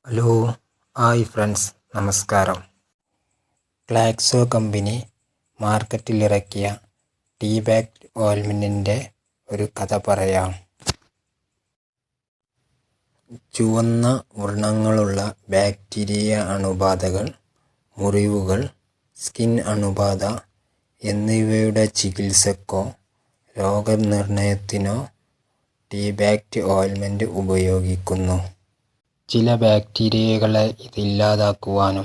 Hello hi friends, നമസ്കാരം. ക്ലാക്സോ company മാർക്കറ്റിലിറക്കിയ tea bag ഓയിൽമെൻറ്റിൻ്റെ ഒരു കഥ പറയാം. ചുവന്ന വ്രണങ്ങളുള്ള ബാക്ടീരിയ അണുബാധകൾ, മുറിവുകൾ, സ്കിൻ അണുബാധ എന്നിവയുടെ ചികിത്സക്കോ രോഗനിർണയത്തിനോ ടീ ബാഗ് ഓയിൽമെൻറ്റ് ഉപയോഗിക്കുന്നു. ചില ബാക്ടീരിയകളെ ഇത് ഇല്ലാതാക്കുവാനും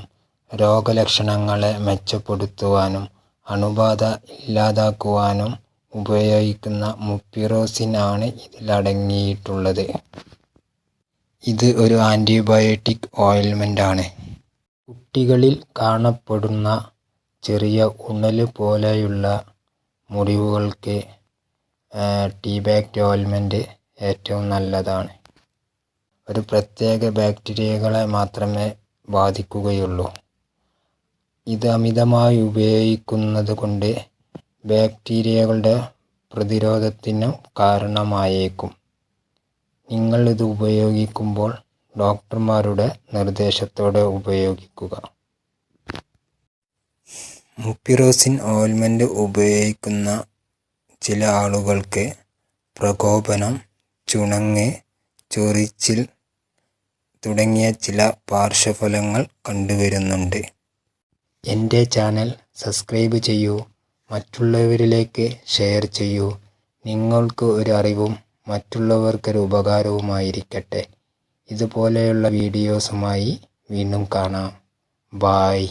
രോഗലക്ഷണങ്ങളെ മെച്ചപ്പെടുത്തുവാനും അണുബാധ ഇല്ലാതാക്കുവാനും ഉപയോഗിക്കുന്ന മുപ്പിറോസിൻ ആണ് ഇതിലടങ്ങിയിട്ടുള്ളത്. ഇത് ഒരു ആൻറ്റിബയോട്ടിക് ഓയിൽമെൻ്റ് ആണ്. കുട്ടികളിൽ കാണപ്പെടുന്ന ചെറിയ ഉണല് പോലെയുള്ള മുറിവുകൾക്ക് ടീ ബാഗ് ഓയിൽമെൻറ്റ് ഏറ്റവും നല്ലതാണ്. ഒരു പ്രത്യേക ബാക്ടീരിയകളെ മാത്രമേ ബാധിക്കുകയുള്ളൂ. ഇത് അമിതമായി ഉപയോഗിക്കുന്നത് കൊണ്ട് ബാക്ടീരിയകളുടെ പ്രതിരോധത്തിനും കാരണമായേക്കും. നിങ്ങൾ ഇത് ഉപയോഗിക്കുമ്പോൾ ഡോക്ടർമാരുടെ നിർദ്ദേശത്തോടെ ഉപയോഗിക്കുക. മുപ്പിറോസിൻ ഓയിൽമെൻറ്റ് ഉപയോഗിക്കുന്ന ചില ആളുകൾക്ക് പ്രകോപനം, ചുണങ്ങ്, ചൊറിച്ചിൽ തുടങ്ങിയ ചില പാർശ്വഫലങ്ങൾ കണ്ടുവരുന്നുണ്ട്. എൻ്റെ ചാനൽ സബ്സ്ക്രൈബ് ചെയ്യൂ, മറ്റുള്ളവരിലേക്ക് ഷെയർ ചെയ്യൂ. നിങ്ങൾക്ക് ഒരു അറിവും മറ്റുള്ളവർക്കൊരു ഉപകാരവുമായിരിക്കട്ടെ. ഇതുപോലെയുള്ള വീഡിയോസുമായി വീണ്ടും കാണാം. ബായ്.